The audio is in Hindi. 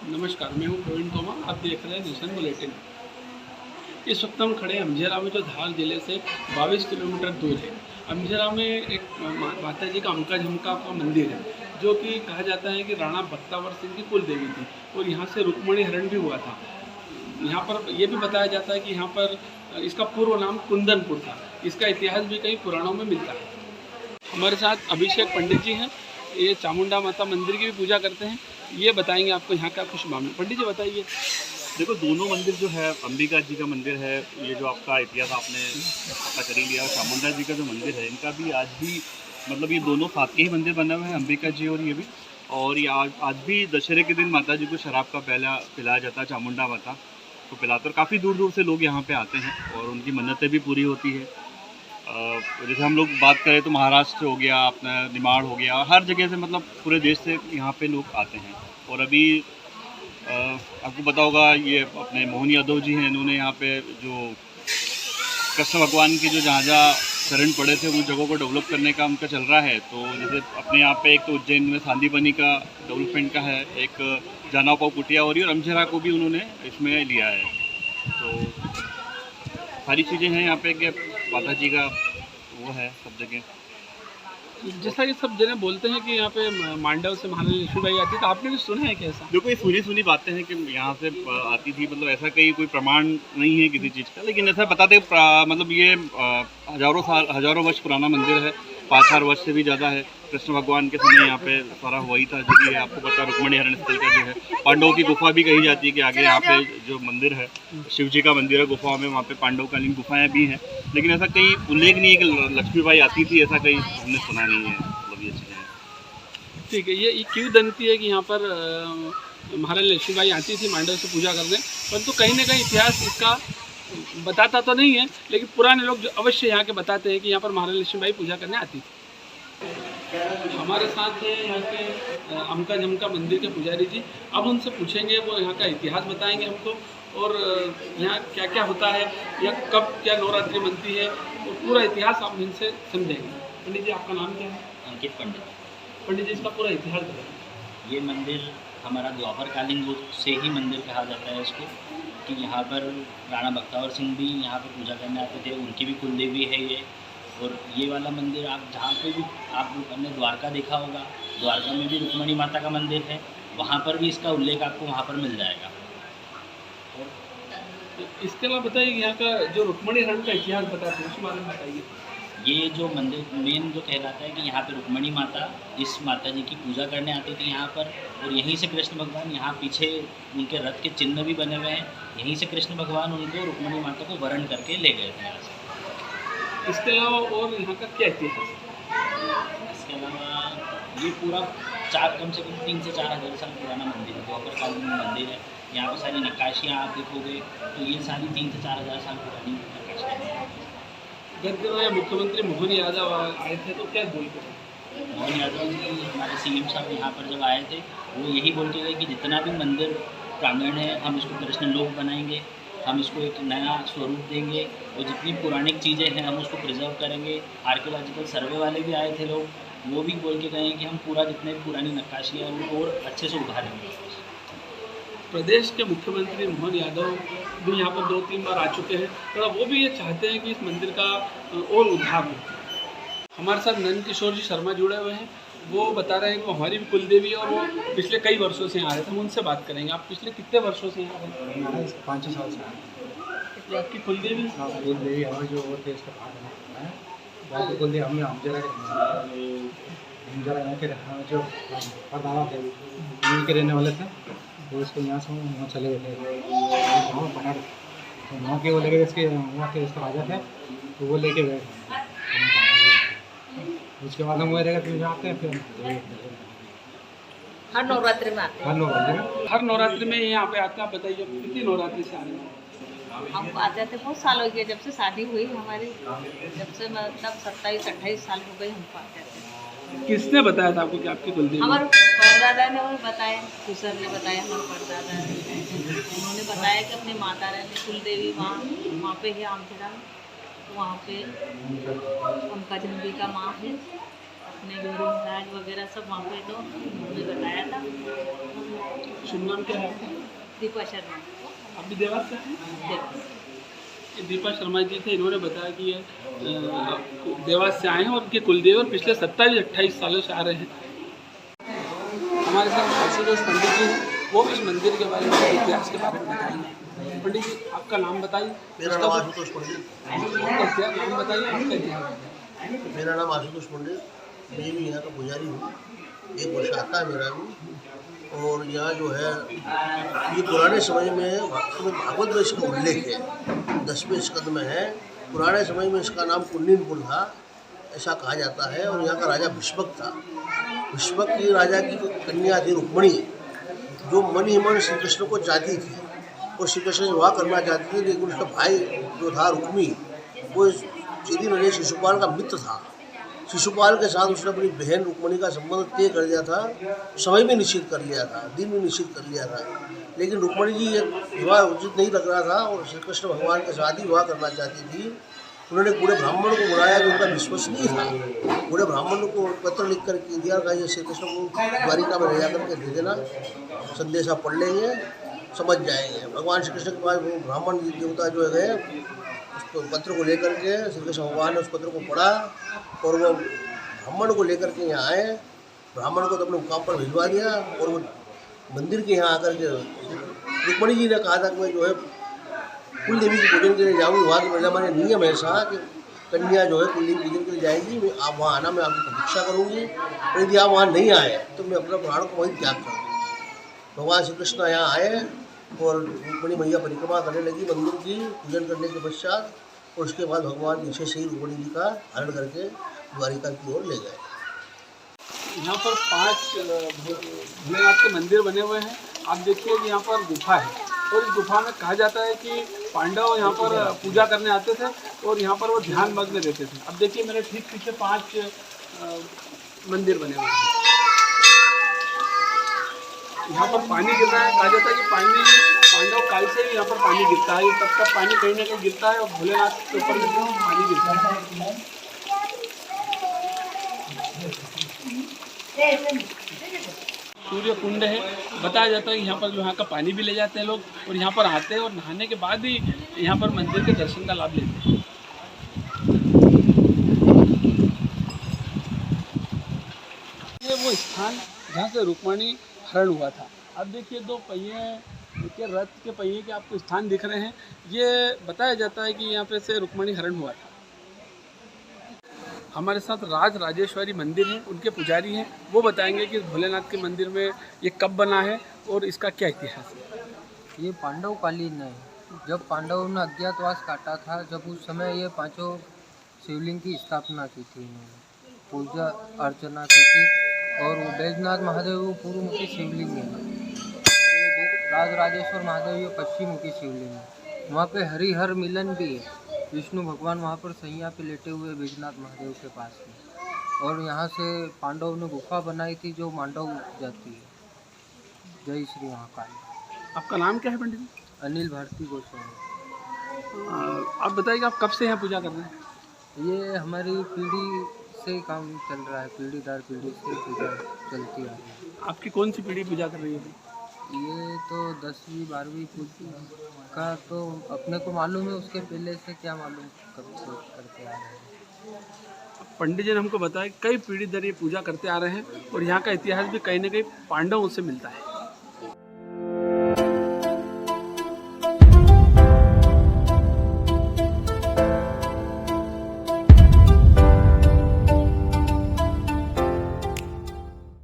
नमस्कार, मैं हूं प्रवीण तोमर। आप देख रहे हैं नेशन बुलेटिन। इस वक्त हम खड़े हैं अमझेरा में, जो धार जिले से 22 किलोमीटर दूर है। अमझेरा में एक माता जी का अमका झमका का मंदिर है, जो कि कहा जाता है कि राणा बख्तावर सिंह की कुल देवी थी, और यहाँ से रुक्मणी हरण भी हुआ था। यहाँ पर यह भी बताया जाता है कि यहाँ पर इसका पूर्व नाम कुंदनपुर था। इसका इतिहास भी कई पुराणों में मिलता है। हमारे साथ अभिषेक पंडित जी हैं। ये चामुंडा माता मंदिर की भी पूजा करते हैं। ये बताएंगे आपको यहाँ का कुछ मामला। पंडित जी बताइए। देखो, दोनों मंदिर जो है, अंबिका जी का मंदिर है, ये जो आपका इतिहास आपने पता कर ही लिया, चामुंडा जी का जो मंदिर है, इनका भी आज भी मतलब ये दोनों साथ के ही मंदिर बने हुए हैं, अंबिका जी और ये भी। और ये आज भी दशहरे के दिन माता जी को शराब का पहला पिलाया जाता है, चामुंडा माता को पिलाते, और काफ़ी दूर दूर से लोग यहाँ पे आते हैं और उनकी मन्नतें भी पूरी होती है। जैसे हम लोग बात करें तो महाराष्ट्र हो गया, अपना निमाड़ हो गया, हर जगह से मतलब पूरे देश से यहाँ पे लोग आते हैं। और अभी आपको पता होगा, ये अपने मोहन यादव जी हैं, इन्होंने यहाँ पे जो कृष्ण भगवान के जो जहाँ जहाँ शरण पड़े थे उन जगहों को डेवलप करने का उनका चल रहा है। तो जैसे अपने यहाँ पे एक तो उज्जैन में सांदीपनी का डेवलपमेंट का है, एक जानापाव कुटिया हो रही है, और अमझेरा को भी उन्होंने इसमें लिया है। तो सारी चीज़ें हैं यहाँ पे कि माता जी का वो है सब जगह। जैसा कि सब जने बोलते हैं कि यहाँ पे मांडव से महारानी लक्ष्मीबाई आती है, तो आपने भी सुना है कैसा? देखो, ये सुनी सुनी बातें हैं कि यहाँ से आती थी, मतलब ऐसा कोई प्रमाण नहीं है किसी चीज़ का, लेकिन ऐसा बताते मतलब ये हज़ारों वर्ष पुराना मंदिर है, 5000 वर्ष से भी ज़्यादा है। कृष्ण भगवान के समय यहाँ पे सारा हुआ ही था, जो भी है आपको पता, रुक्मणी हरण स्थल का जो है, पांडवों की गुफा भी कही जाती है कि आगे यहाँ पे जो मंदिर है, शिव जी का मंदिर है, गुफाओं में वहाँ पे पांडवकालीन गुफाएँ भी हैं, लेकिन ऐसा कहीं उल्लेख नहीं है कि लक्ष्मीबाई आती थी, ऐसा कहीं हमने सुना नहीं है। मतलब ये चीज़ें ठीक है, ये क्यों बनती है कि यहाँ पर महारानी लक्ष्मीबाई आती थी मांडव से पूजा करने, परंतु कहीं ना कहीं इतिहास इसका बताता तो नहीं है, लेकिन पुराने लोग जो अवश्य यहाँ के बताते हैं कि यहाँ पर महारानी लक्ष्मीबाई पूजा करने आती थी। हमारे साथ है यहाँ के अमका झमका मंदिर के पुजारी जी। अब उनसे पूछेंगे, वो यहाँ का इतिहास बताएंगे हमको, और यहाँ क्या क्या होता है, या कब क्या नवरात्रि बनती है, और पूरा इतिहास आप इनसे समझेंगे। पंडित जी, आपका नाम क्या है? अंकित पंडित। पंडित जी, इसका पूरा इतिहास बताएं। ये मंदिर हमारा द्वापरकालीन युग से ही मंदिर कहा जाता है इसको, कि यहाँ पर राणा बख्तावर सिंह भी यहाँ पर पूजा करने आते थे, उनकी भी कुल देवी है ये। और ये वाला मंदिर आप जहाँ पे भी आप हमने द्वारका देखा होगा, द्वारका में भी रुक्मणी माता का मंदिर है, वहाँ पर भी इसका उल्लेख आपको वहाँ पर मिल जाएगा। और इसके अलावा बताइए यहाँ का जो रुक्मणी हरण का इतिहास बताते हैं, उसके बारे में बताइए। ये जो मंदिर मेन जो कहलाता है कि यहाँ पे रुक्मणी माता, इस माता जी की पूजा करने आती थी यहाँ पर, और यहीं से कृष्ण भगवान, यहाँ पीछे उनके रथ के चिन्ह भी बने हुए हैं, यहीं से कृष्ण भगवान उनको रुक्मणी माता को वरण करके ले गए थे यहाँ से। इसके अलावा और यहाँ का क्या इतिहास है? इसके अलावा ये पूरा कम से कम 3 से 4 हज़ार साल पुराना मंदिर है, द्वापरकालीन मंदिर है। यहाँ पर सारी नक्काशियाँ आप देखोगे तो ये सारी 3 से 4 हज़ार साल पुरानी नक्काशियाँ हैं। गद्य मुख्यमंत्री मोहन यादव आए थे तो क्या बोलते थे? मोहन यादव जी हमारे सीएम साहब यहाँ पर जब आए थे, वो यही बोल के गए कि जितना भी मंदिर प्रांगण है, हम इसको कृष्ण लोक बनाएंगे, हम इसको एक नया स्वरूप देंगे, और जितनी पौराणिक चीज़ें हैं हम उसको प्रिजर्व करेंगे। आर्कियोलॉजिकल सर्वे वाले भी आए थे लोग, वो भी बोल के गए हैं कि हम पूरा जितने भी पुरानी नक्काशियाँ हैं उनको और अच्छे से उभारेंगे। प्रदेश के मुख्यमंत्री मोहन यादव भी यहाँ पर 2-3 बार आ चुके हैं, और वो भी ये चाहते हैं कि इस मंदिर का और उद्धार हो। हमारे साथ नंद किशोर जी शर्मा जुड़े हुए हैं। वो बता रहे हैं कि वो हमारी भी कुल देवी है, और वो पिछले कई वर्षों से यहाँ आ रहे थे। हम उनसे बात करेंगे। आप पिछले कितने वर्षों से यहाँ आ रहे हैं? 5-6 साल से। तो आपकी कुल देवी? हाँ, कुल देवी हमें जो वो थे इसका भाग है, बाकी कुल देवी हमें अमझेरा के जो परदादा थे उन्हीं के रहने वाले थे, तो इसको यहाँ से वहाँ चले गए थे, गाँव पकड़, तो वहाँ के वो लेके इसके वहाँ के इसका राजा थे, तो वो लेके गए थे। उसके बाद हम वो रहेगा फिर जाते हैं, फिर हर नवरात्रि में आते हैं। हर नवरात्रि में यहाँ पे आते हैं। आप बताइए, कितनी नवरात्रि से आ रहे हैं? हम आ जाते बहुत साल हो गए, जब से शादी हुई हमारी, जब से मतलब 27-28 साल हो गए हमको आ जाते हैं। किसने बताया था आपको कि आपकी कुल देवी? हमारे परदादा ने वो बताया, ससुर ने बताया, हमारे परदादा ने, उन्होंने बताया कि अपनी माता रानी कुल देवी वहाँ पे है अमझेरा में, तो वहाँ पे उनका जन्मदिन का माँ है, अपने गुरु महाराज वगैरह सब वहाँ पे, तो उन्होंने बताया था। शुभ नाम क्या है आपका? दीपा शर्मा। आप भी देवास से हैं? देवास। ये दीपा शर्मा जी थे, इन्होंने बताया कि ये देवास से आए हैं और उनके कुलदेव और पिछले 27-28 सालों से आ रहे हैं। हमारे साथ आशुतोष पंडित जी हैं, वो भी इस मंदिर के बारे में, इतिहास के बारे में बताएंगे। पंडित जी, आपका नाम बताइए। मेरा नाम आशुतोष पंडित। आपका नाम बताइए, आपका इतिहास। मेरा नाम आशुतोष पंडित, मैं भी यहाँ का पुजारी हूँ। 1 वर्ष आता है मेरा भी। और यहाँ जो है ये पुराने समय में भागवत में इसका उल्लेख है, 10वें स्कंद में है। पुराने समय में इसका नाम कुन्नीनपुर था, ऐसा कहा जाता है। और यहाँ का राजा भीष्मक था। भीष्मक की राजा की कन्या थी रुक्मणी, जो मन ही मन श्री कृष्ण को चाहती थी और श्री कृष्ण से विवाह करना चाहती थी। लेकिन उसका भाई जो था रुक्मी, वो सीधी नजर शिशुपाल का मित्र था। शिशुपाल के साथ उसने अपनी बहन रुक्मणी का संबंध तय कर दिया था, समय भी निश्चित कर लिया था, दिन भी निश्चित कर लिया था। लेकिन रुक्मणी जी ये विवाह उचित नहीं लग रहा था और श्री कृष्ण भगवान के साथ ही विवाह करना चाहती थी। उन्होंने पूरे ब्राह्मण को बुलाया जो उनका विश्वसनीय था। पूरे ब्राह्मण को पत्र लिख कर दिया था, ये श्री कृष्ण को द्वारिका में ले जाकर के दे देना, संदेशा पढ़ लेंगे, समझ जाएंगे। भगवान श्री कृष्ण के पास वो ब्राह्मण देवता जो है उस पत्र को लेकर के श्री कृष्ण भगवान ने उस पत्र को पढ़ा और वो ब्राह्मण को लेकर के यहाँ आए। ब्राह्मण को तो अपने मुकाम पर भिजवा दिया और वो मंदिर के यहाँ आकर के रुक्मणी जी ने कहा था कि मैं जो है कुल देवी के पूजन के लिए जाऊँगी। वहाँ के हमारे नियम ऐसा कि कन्या जो है कुल देवी पूजन के लिए जाएगी, आप वहाँ आना, मैं आपकी प्रतीक्षा करूँगी। और यदि आप वहाँ नहीं आए तो मैं अपना प्राण को वहीं त्याग कर दूँगी। भगवान श्री कृष्ण यहाँ आए और रुक्मणी मैया परिक्रमा करने लगी मंदिर की, पूजन करने के पश्चात। और उसके बाद भगवान पीछे से ही रुक्मणी जी का हरण करके द्वारिका की ओर ले गए। यहाँ पर 5 भोलेनाथ के मंदिर बने हुए हैं। आप देखिए यहाँ पर गुफा है और इस गुफा में कहा जाता है कि पांडव यहाँ पर पूजा करने आते थे और यहाँ पर वो ध्यान मग्न रहते थे। अब देखिए मेरे ठीक पीछे 5 मंदिर बने हुए हैं। यहाँ पर पानी गिर रहा है। कहा जाता है कि पांडव काल से ही यहाँ पर पानी गिरता है। तब तक पानी कहीं ना कहीं गिरता है और भोलेनाथ के ऊपर भी पानी गिरता है। सूर्य कुंड है। बताया जाता है कि यहाँ पर जो यहाँ का पानी भी ले जाते हैं लोग और यहाँ पर आते हैं और नहाने के बाद ही यहाँ पर मंदिर के दर्शन का लाभ लेते हैं। ये वो स्थान जहाँ से रुक्मणी हरण हुआ था। अब देखिए 2 पहिए के रथ के पहिए के आपको स्थान दिख रहे हैं। ये बताया जाता है कि यहाँ पे से रुक्मणी हरण हुआ था। हमारे साथ राज राजेश्वरी मंदिर है, उनके पुजारी हैं। वो बताएंगे कि भोलेनाथ के मंदिर में ये कब बना है और इसका क्या इतिहास है। ये पांडव कालीन है। जब पांडवों ने अज्ञातवास काटा था, जब उस समय ये 5 शिवलिंग की स्थापना की थी, इन्होंने पूजा अर्चना की थी। और वो बैजनाथ महादेव वो पूर्वमुखी शिवलिंग है और ये राज राजेश्वर महादेव ये पश्चिममुखी शिवलिंग है। वहाँ पे हरिहर मिलन भी है। विष्णु भगवान वहाँ पर सैया पे लेटे हुए बैजनाथ महादेव के पास में। और यहाँ से पांडवों ने गुफा बनाई थी जो मांडव जाती है। जय श्री महाकाल। आपका नाम क्या है पंडित जी? अनिल भारती गोस्वामी। आप बताइए कि आप कब से यहाँ पूजा कर रहे हैं? ये हमारी पीढ़ी से काम चल रहा है, पीढ़ी दर पीढ़ी से पूजा चलती आ रही है। आपकी कौन सी पीढ़ी पूजा कर रही है? ये तो 10वीं 12वीं पूजा का तो अपने को मालूम है, उसके पहले से क्या मालूम कब से करते आ रहे हैं। पंडित जी ने हमको बताया कई पीढ़ी दर ये पूजा करते आ रहे हैं और यहाँ का इतिहास भी कहीं ना कहीं पांडवों से मिलता है।